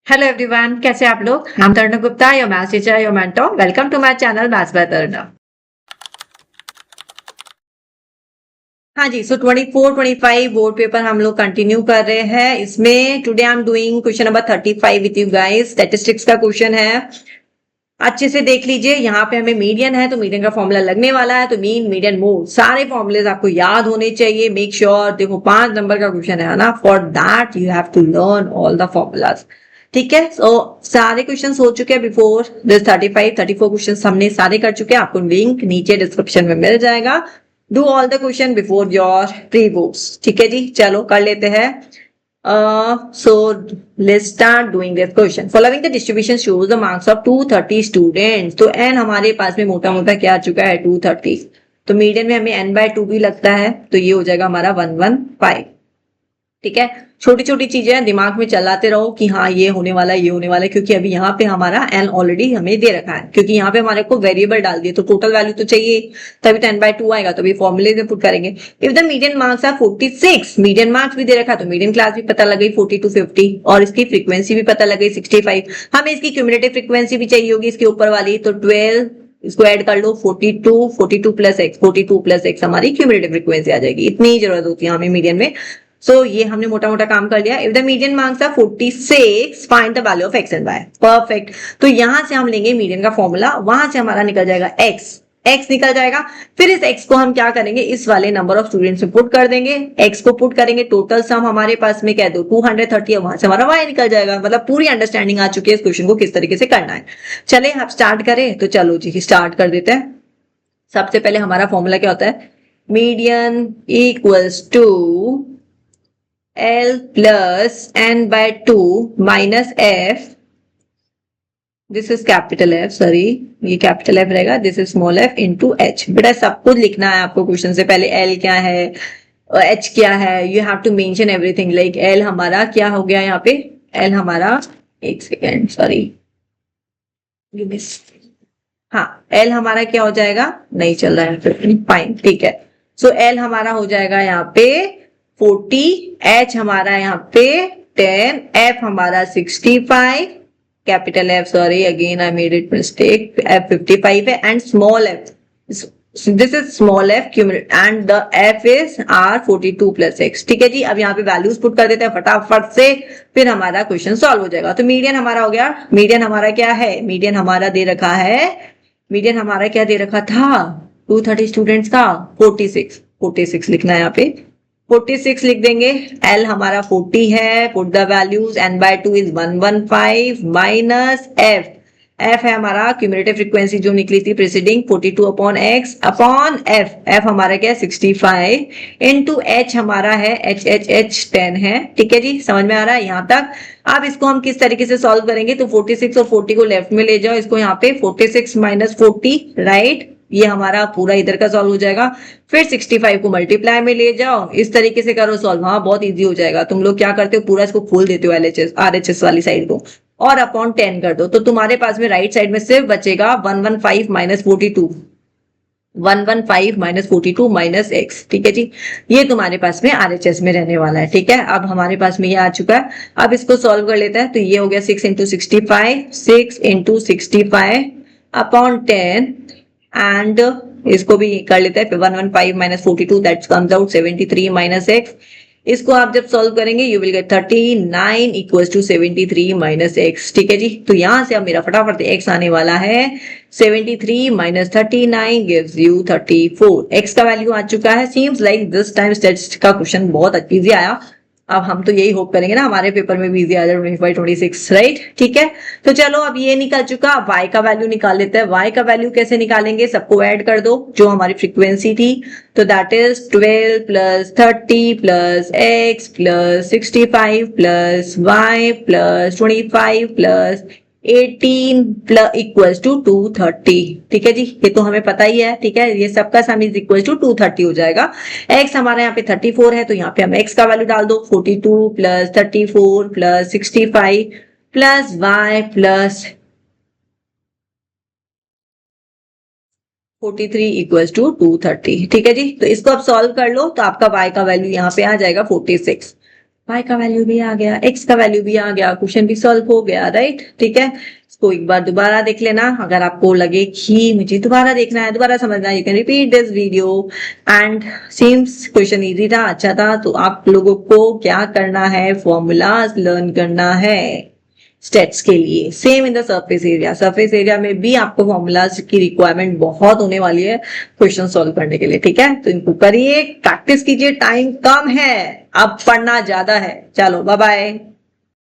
Hello everyone, कैसे आप लोग। I'm Tarun Gupta, your maths teacher, your mentor. Welcome to my channel maths by Tarun. हाँ जी, सो 24-25 बोर्ड पेपर हम लोग कंटिन्यू कर रहे हैं। इसमें today I am doing question number 35 with you guys. Statistics का क्वेश्चन है, अच्छे से देख लीजिए। यहाँ पे हमें मीडियन है तो मीडियन का फॉर्मूला लगने वाला है, तो मीन मीडियन मोड सारे फॉर्मूलेज आपको याद होने चाहिए। मेक श्योर देखो 5 नंबर का क्वेश्चन है ना, for that you have to learn all the formulas. ठीक है, सो सारे क्वेश्चंस हो चुके हैं बिफोर दिस 34 क्वेश्चंस हमने सारे कर चुके हैं। आपको लिंक नीचे डिस्क्रिप्शन में मिल जाएगा। Do all the question before your pre books. ठीक है जी, चलो कर लेते हैं। So let's start doing this question. Following the distribution shows the marks of 230 students. तो n हमारे पास में मोटा मोटा क्या आ चुका है 230। तो मीडियन में हमें n by 2 भी लगता है, तो ये हो जाएगा हमारा 115। ठीक है, छोटी छोटी चीजें दिमाग में चलाते रहो कि हाँ ये होने वाला है, ये होने वाला है, क्योंकि अभी यहाँ पे हमारा n ऑलरेडी हमें दे रखा है, क्योंकि यहाँ पे हमारे को वेरिएबल डाल दिए तो टोटल वैल्यू तो चाहिए, तभी तो n by 2 आएगा। तो अभी फॉर्मूले में पुट करेंगे। If the median marks are 46, median marks भी दे रखा है तो मीडियन क्लास भी पता लग गई 40 to 50, और इसकी फ्रीक्वेंसी भी पता लग गई 65। हमें इसकी क्यूमुलेटिव फ्रीक्वेंसी भी चाहिए होगी इसके ऊपर वाली, तो 12 इसको ऐड कर लो, 42 प्लस एक्स, 42 प्लस एक्स हमारी क्यूमुलेटिव फ्रीक्वेंसी आ जाएगी। इतनी जरूरत होती है हमें मीडियन में। सो ये हमने मोटा मोटा काम कर लिया। If the median marks are 46, find the value of x and y. Perfect. तो यहां से हम लेंगे मीडियन का फॉर्मूला, वहां से हमारा निकल जाएगा एक्स निकल जाएगा। फिर इस एक्स को हम क्या करेंगे, इस वाले नंबर ऑफ स्टूडेंट्स में पुट कर देंगे, एक्स को पुट करेंगे, टोटल सम हमारे पास में कह दो 230 है, वहां से हमारा वाई निकल जाएगा। मतलब पूरी अंडरस्टैंडिंग आ चुकी है इस क्वेश्चन को किस तरीके से करना है। चले आप स्टार्ट करें, तो चलो जी स्टार्ट कर देते हैं। सबसे पहले हमारा फॉर्मूला क्या होता है, median equals to L plus n by 2 minus f, this is capital F, sorry ये कैपिटल F रहेगा, this is small f into h। बेटा सब कुछ लिखना है आपको क्वेश्चन से पहले, L क्या है h क्या है, you have to mention everything. Like L हमारा क्या हो गया यहाँ पे, L हमारा, एक सेकेंड सॉरी यू मिस, हाँ L हमारा क्या हो जाएगा, नहीं चल रहा है, फाइन ठीक है। सो L हमारा हो जाएगा यहाँ पे 40, H हमारा यहाँ पे 10, F हमारा 65, capital F, sorry again I made it mistake, F 55 है, and small f, this is small f and the f is r 42 plus x। ठीक है जी, अब यहाँ पे वैल्यूज पुट कर देते हैं फटाफट से, फिर हमारा क्वेश्चन सॉल्व हो जाएगा। तो मीडियन हमारा हो गया, मीडियन हमारा क्या है, मीडियन हमारा दे रखा है, मीडियन हमारा क्या दे रखा था 230 स्टूडेंट्स का 46 लिखना है यहाँ पे, 46 लिख देंगे। L हमारा 40 है, put the values, n by 2 is 115 minus f, f है हमारा क्यूमुलेटिव फ्रीक्वेंसी जो निकली थी preceding 42 upon x upon f हमारा क्या है 65 इंटू h हमारा है h 10 है। ठीक है जी, समझ में आ रहा है यहाँ तक। अब इसको हम किस तरीके से सॉल्व करेंगे, तो 46 और 40 को लेफ्ट में ले जाओ, इसको यहाँ पे 46 माइनस 40, राइट, ये हमारा पूरा इधर का सॉल्व हो जाएगा। फिर 65 को मल्टीप्लाई में ले जाओ, इस तरीके से करो सॉल्व, हाँ बहुत इजी हो जाएगा। तुम लोग क्या करते हो, पूरा इसको खोल देते हो LHS RHS वाली साइड को, और अपॉन 10 कर दो, तो तुम्हारे पास में राइट साइड में सिर्फ बचेगा 115 माइनस 42, 115 माइनस 42 माइनस एक्स। ठीक है जी, ये तुम्हारे पास में RHS में रहने वाला है। ठीक है, अब हमारे पास में ये आ चुका है, अब इसको सॉल्व कर लेते हैं। तो ये हो गया 6 इंटू 65, 6 इंटू 65 अपॉन 10, एंड इसको भी कर लेते हैं 115 minus 42, that comes out 73 minus x. इसको आप जब सॉल्व करेंगे you will get 39 equals to 73 minus x. ठीक है जी, तो यहां से अब मेरा फटाफट एक्स आने वाला है 73 माइनस 39 गिव्स यू 34। एक्स का वैल्यू आ चुका है। Seems like this time statistics का क्वेश्चन बहुत इजी आया। अब हम तो यही होप करेंगे ना हमारे पेपर में भी इजी आ जाए 25-26, राइट। ठीक है, तो चलो अब ये निकल चुका, y का वैल्यू निकाल लेते हैं। y का वैल्यू कैसे निकालेंगे, सबको ऐड कर दो जो हमारी फ्रीक्वेंसी थी, तो that is 12 plus 30 plus x plus 65 plus y plus 25 plus 18 plus equals to 230। ठीक है जी, ये तो हमें पता ही है। ठीक है, ये सबका सम इज इक्वल टू 230 हो जाएगा। x हमारा यहाँ पे 34 है, तो यहाँ पे हम x का वैल्यू डाल दो, 42 plus 34 plus 65 plus y plus 43 equals to 230। ठीक है जी, तो इसको आप सॉल्व कर लो, तो आपका y का वैल्यू यहाँ पे आ जाएगा 46। y का वैल्यू भी आ गया, x का वैल्यू भी आ गया, क्वेश्चन भी सॉल्व हो गया, राइट। ठीक है, इसको एक बार दोबारा देख लेना। अगर आपको लगे कि मुझे दोबारा देखना है, दोबारा समझना है, you can repeat this video. And seems question easy था, अच्छा था, तो आप लोगों को क्या करना है, फॉर्मूलाज लर्न करना है स्टेट्स के लिए। Same in the surface area, surface area में भी आपको फॉर्मूलाज की रिक्वायरमेंट बहुत होने वाली है क्वेश्चन सॉल्व करने के लिए। ठीक है, तो इनको करिए, प्रैक्टिस कीजिए, टाइम कम है, अब पढ़ना ज्यादा है। चलो बाय बाय।